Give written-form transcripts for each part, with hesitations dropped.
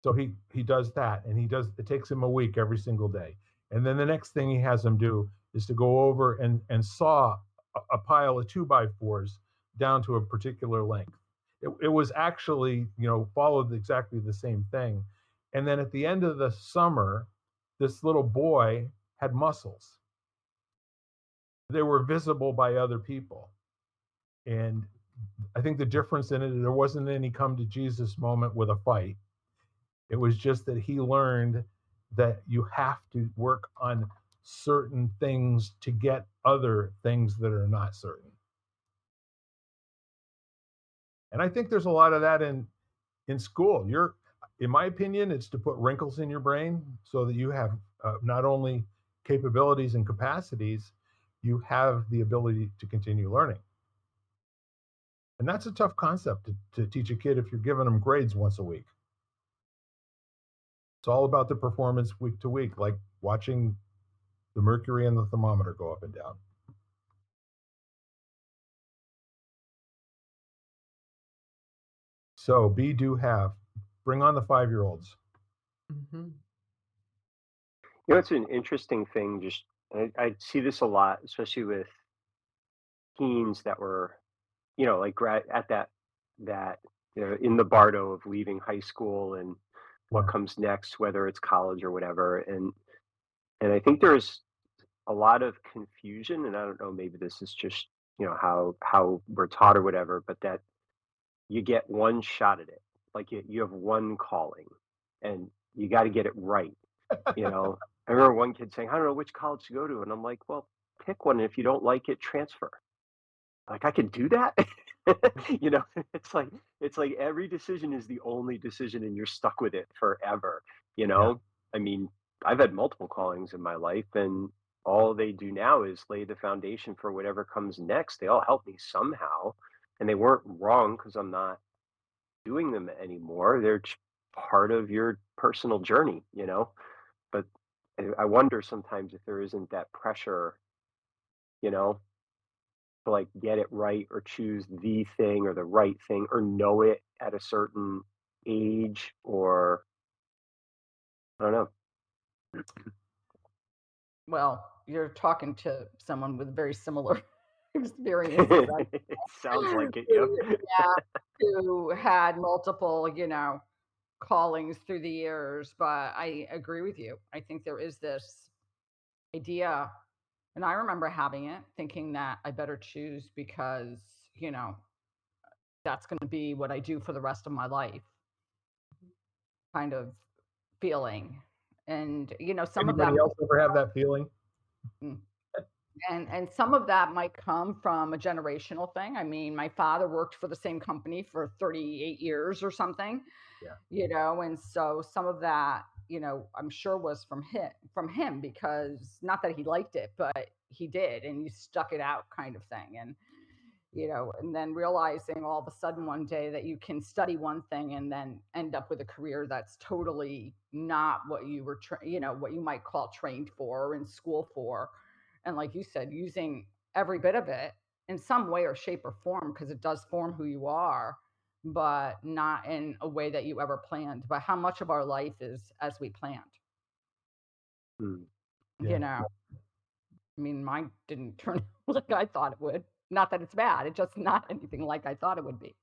So he does that, and it takes him a week every single day. And then the next thing he has him do is to go over and saw a pile of 2x4s down to a particular length. It was actually, followed exactly the same thing. And then at the end of the summer, this little boy had muscles. They were visible by other people. And I think the difference in it, there wasn't any come to Jesus moment with a fight. It was just that he learned that you have to work on certain things to get other things that are not certain. And I think there's a lot of that in school. In my opinion, it's to put wrinkles in your brain so that you have not only capabilities and capacities, you have the ability to continue learning. And that's a tough concept to teach a kid if you're giving them grades once a week. It's all about the performance week to week, like watching the mercury and the thermometer go up and down. So be do have. Bring on the 5-year-olds. Hmm. It's an interesting thing. Just I see this a lot, especially with teens that were, like at that in the bardo of leaving high school and what Yeah. comes next, whether it's college or whatever. And I think there's a lot of confusion, and I don't know, maybe this is just how we're taught or whatever, but that you get one shot at it, like you have one calling, and you got to get it right. You know, I remember one kid saying, "I don't know which college to go to," and I'm like, "Well, pick one. And if you don't like it, transfer." Like I could do that. you know, it's like every decision is the only decision, and you're stuck with it forever. You Yeah. know, I mean, I've had multiple callings in my life, and all they do now is lay the foundation for whatever comes next. They all help me somehow, and they weren't wrong because I'm not doing them anymore. They're just part of your personal journey. But I wonder sometimes if there isn't that pressure, you know, to like get it right or choose the thing or the right thing or know it at a certain age or I don't know. Well, you're talking to someone with very similar experiences. It sounds like it, yep. Who yeah, who had multiple, callings through the years, but I agree with you. I think there is this idea, and I remember having it, thinking that I better choose because, you know, that's gonna be what I do for the rest of my life, kind of feeling. And, some of that Anybody else ever have that feeling? mm, and some of that might come from a generational thing. I mean, my father worked for the same company for 38 years or something, Yeah. and so some of that, I'm sure was from him because not that he liked it, but he did and he stuck it out kind of thing. And then realizing all of a sudden one day that you can study one thing and then end up with a career that's totally not what you were what you might call trained for or in school for, and like you said, using every bit of it in some way or shape or form because it does form who you are, but not in a way that you ever planned. But how much of our life is as we planned? Mm. you Yeah. know I mean, mine didn't turn out like I thought it would. Not that it's bad, it's just not anything like I thought it would be.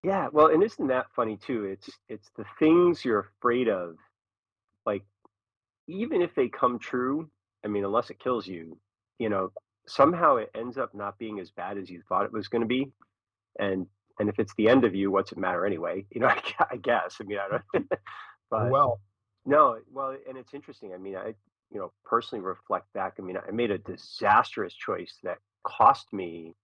Yeah, well, and isn't that funny too? It's the things you're afraid of, like even if they come true, I mean, unless it kills you, you know, somehow it ends up not being as bad as you thought it was going to be. And if it's the end of you, what's it matter anyway? I guess. I mean, I don't. Oh, But well. no, well, and it's interesting. I mean, I personally reflect back. I mean, I made a disastrous choice that cost me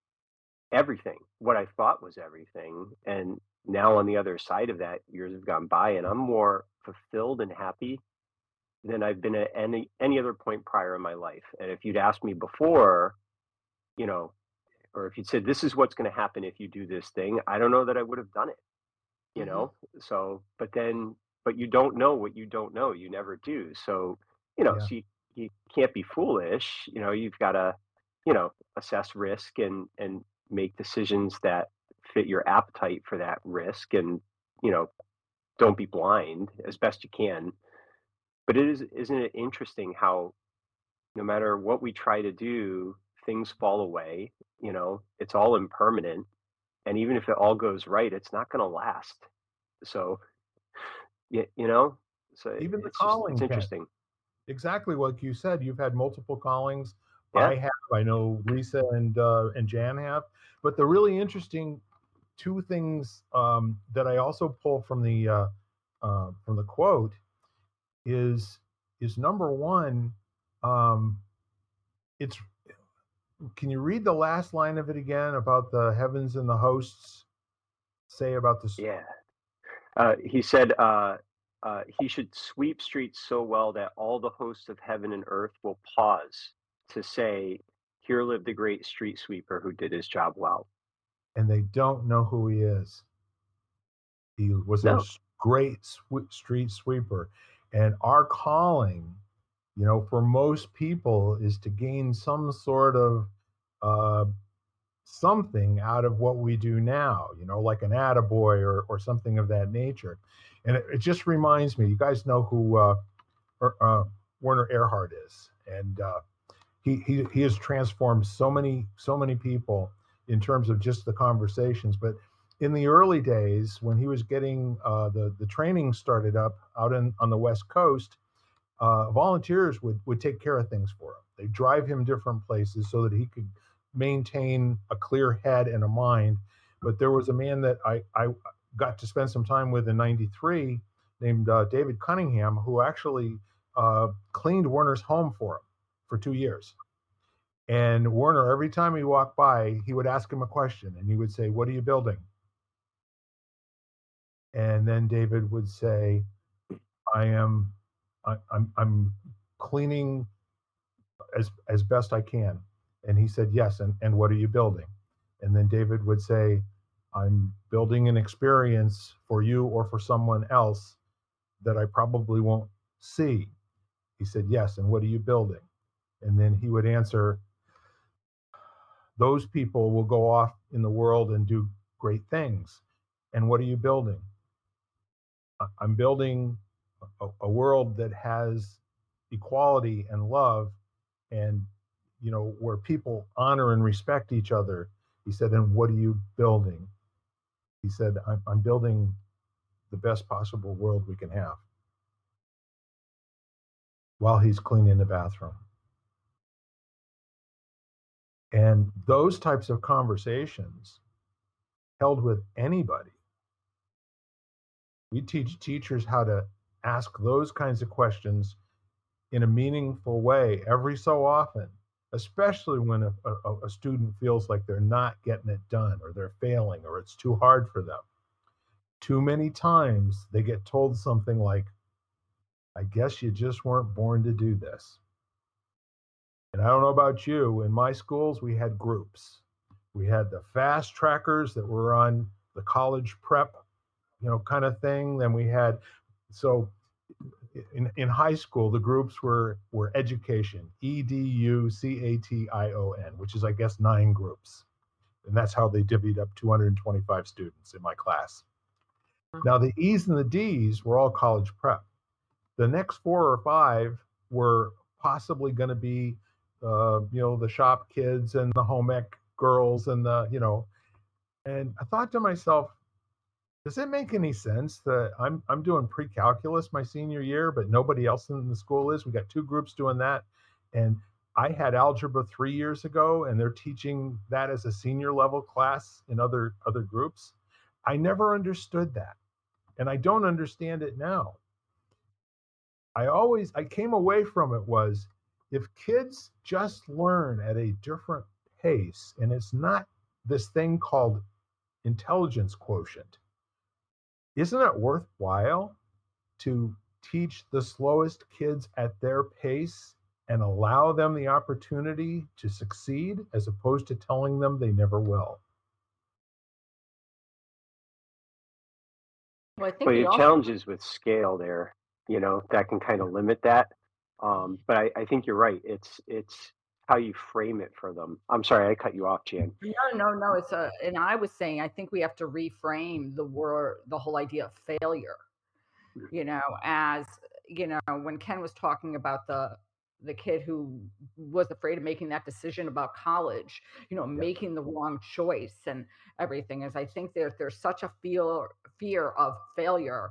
everything. What I thought was everything, and now on the other side of that, years have gone by, and I'm more fulfilled and happy than I've been at any other point prior in my life. And if you'd asked me before, you know, or if you'd said this is what's going to happen if you do this thing, I don't know that I would have done it. you Mhm. know so but you don't know what you don't know, you never do. So Yeah. you can't be foolish. You've got to assess risk and make decisions that fit your appetite for that risk, and you know don't be blind as best you can. But isn't it interesting how no matter what we try to do, things fall away. It's all impermanent, and even if it all goes right, it's not going to last. So yeah, so Even the it's calling can. interesting. Exactly like you said, you've had multiple callings. Yeah. I have. I know Lisa and Jan have. But the really interesting two things that I also pull from the quote is number one, um, it's can you read the last line of it again about the heavens and the hosts say about this? Yeah. He said he should sweep streets so well that all the hosts of heaven and earth will pause to say, "Here lived the great street sweeper who did his job well." And they don't know who he is. He was a No. great street sweeper. And our calling, for most people is to gain some sort of uh, something out of what we do now, like an attaboy or something of that nature. And it just reminds me, you guys know who Werner Erhard is. And he has transformed so many people in terms of just the conversations. But in the early days, when he was getting the training started up out on the West Coast, volunteers would take care of things for him. They drive him different places so that he could maintain a clear head and a mind. But there was a man that I got to spend some time with in '93 named David Cunningham, who actually cleaned Werner's home for him for 2 years. And Werner, every time he walked by, he would ask him a question and he would say, "What are you building?" And then David would say, I'm cleaning as best I can." And he said, "Yes, and what are you building?" And then David would say, "I'm building an experience for you or for someone else that I probably won't see." He said, "Yes, and what are you building?" And then he would answer, "Those people will go off in the world and do great things. And what are you building?" I'm building a world that has equality and love, and where people honor and respect each other. He said, "And what are you building?" He said, I'm building the best possible world we can have," while he's cleaning the bathroom. And those types of conversations held with anybody, we teach teachers how to ask those kinds of questions in a meaningful way every so often, especially when a student feels like they're not getting it done or they're failing or it's too hard for them. Too many times they get told something like, "I guess you just weren't born to do this." And I don't know about you, in my schools, we had groups. We had the fast trackers that were on the college prep, kind of thing. Then we had, so in high school, the groups were education, EDUCATION, which is, I guess, 9 groups. And that's how they divvied up 225 students in my class. Now, the E's and the D's were all college prep. The next 4 or 5 were possibly going to be, the shop kids and the home ec girls and and I thought to myself, does it make any sense that I'm doing pre-calculus my senior year, but nobody else in the school is? We got 2 groups doing that. And I had algebra 3 years ago, and they're teaching that as a senior level class in other groups. I never understood that. And I don't understand it now. I came away from it was, if kids just learn at a different pace, and it's not this thing called intelligence quotient, isn't it worthwhile to teach the slowest kids at their pace and allow them the opportunity to succeed as opposed to telling them they never will? Well, I think Well, you we have also, challenges with scale there, that can kind of limit that. But I think you're right. It's how you frame it for them. I'm sorry, I cut you off, Jan. no, it's a, and I was saying, I think we have to reframe the word, the whole idea of failure. as when Ken was talking about the kid who was afraid of making that decision about college, Yeah. making the wrong choice and everything. Is I think there's such a fear of failure.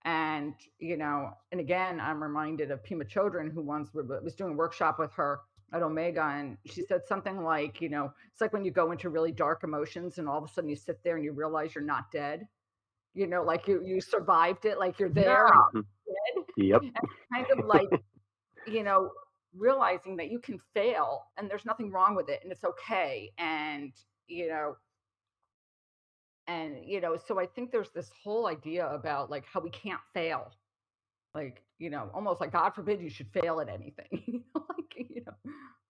And again, I'm reminded of Pima Chodron, who once was doing a workshop with her at Omega, and she said something like, it's like when you go into really dark emotions and all of a sudden you sit there and you realize you're not dead, like you survived it, like you're there and Yeah. Mhm. dead. Yep. And kind of like, you know, realizing that you can fail and there's nothing wrong with it and it's okay. You know, so I think there's this whole idea about like how we can't fail. Like, almost like God forbid you should fail at anything.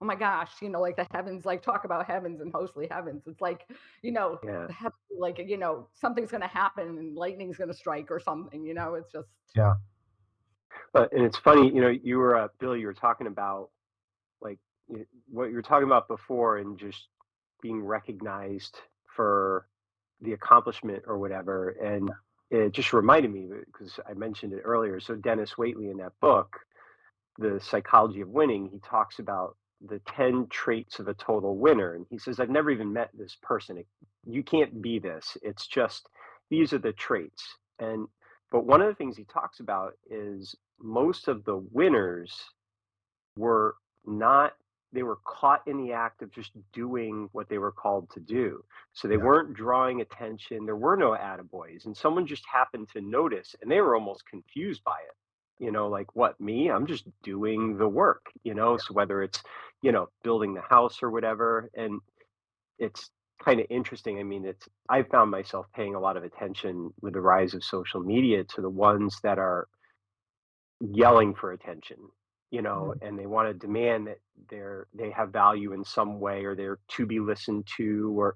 Oh my gosh, like the heavens, like talk about heavens and mostly heavens. It's like, Yeah. the heavens, like, something's gonna happen and lightning's gonna strike or something, it's just Yeah. And it's funny, you were Bill, you were talking about like what you were talking about before, and just being recognized for the accomplishment or whatever. And it just reminded me because I mentioned it earlier. So Dennis Waitley, in that book, The Psychology of Winning, he talks about the 10 traits of a total winner. And he says, I've never even met this person. You can't be this. It's just, these are the traits. But one of the things he talks about is most of the winners were not, they were caught in the act of just doing what they were called to do. So they Yeah. weren't drawing attention. There were no attaboys, and someone just happened to notice, and they were almost confused by it. Like, what, me? I'm just doing the work, so whether it's, building the house or whatever. And it's kind of interesting. I mean, I found myself paying a lot of attention with the rise of social media to the ones that are yelling for attention, and they want to demand that they have value in some way, or they're to be listened to, or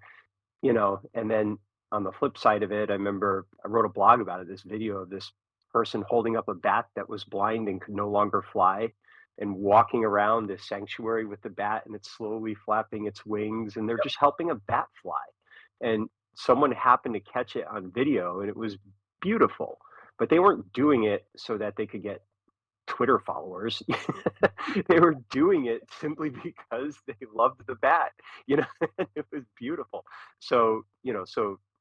and then on the flip side of it, I remember I wrote a blog about it, this video of this person holding up a bat that was blind and could no longer fly, and walking around this sanctuary with the bat, and it's slowly flapping its wings, and they're just helping a bat fly. And someone happened to catch it on video, and it was beautiful, but they weren't doing it so that they could get Twitter followers. They were doing it simply because they loved the bat, it was beautiful. So,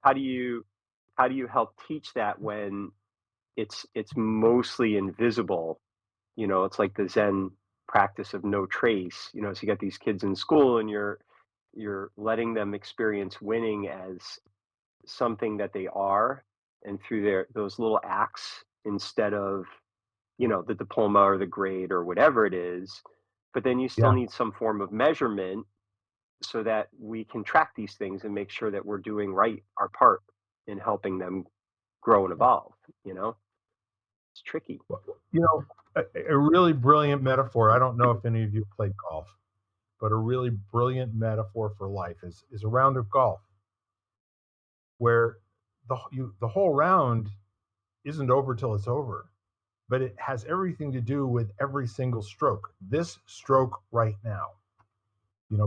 how do you help teach that when it's mostly invisible? It's like the Zen practice of no trace. So you got these kids in school, and you're letting them experience winning as something that they are, and through those little acts, instead of the diploma or the grade or whatever it is. But then you still Yeah. need some form of measurement so that we can track these things and make sure that we're doing right our part in helping them grow and evolve. You know, it's tricky. Well, a really brilliant metaphor. I don't know if any of you played golf, but a really brilliant metaphor for life is a round of golf where the whole round isn't over till it's over, but it has everything to do with every single stroke. This stroke right now,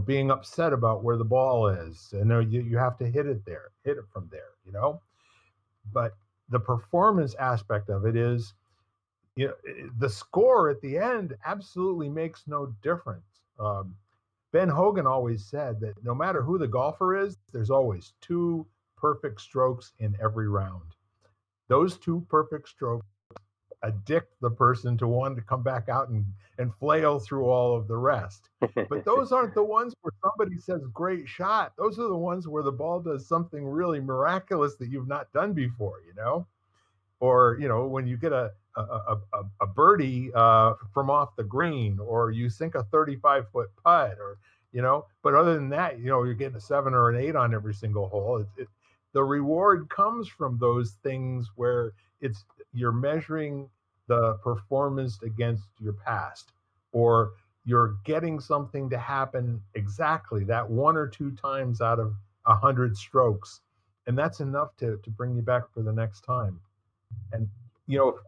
being upset about where the ball is, and you have to hit it from there. But the performance aspect of it is, the score at the end absolutely makes no difference. Ben Hogan always said that no matter who the golfer is, there's always two perfect strokes in every round. Those two perfect strokes addict the person to want to come back out and flail through all of the rest. But those aren't the ones where somebody says, great shot. Those are the ones where the ball does something really miraculous that you've not done before. Or when you get a birdie from off the green, or you sink a 35-foot putt, or but other than that, you're getting a 7 or an 8 on every single hole. The reward comes from those things where you're measuring the performance against your past, or you're getting something to happen exactly that 1 or 2 times out of 100 strokes, and that's enough to bring you back for the next time. And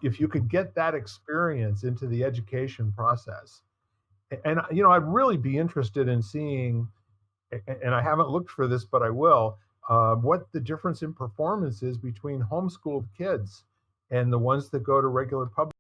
if you could get that experience into the education process, and I'd really be interested in seeing, and I haven't looked for this, but I will, what the difference in performance is between homeschooled kids and the ones that go to regular public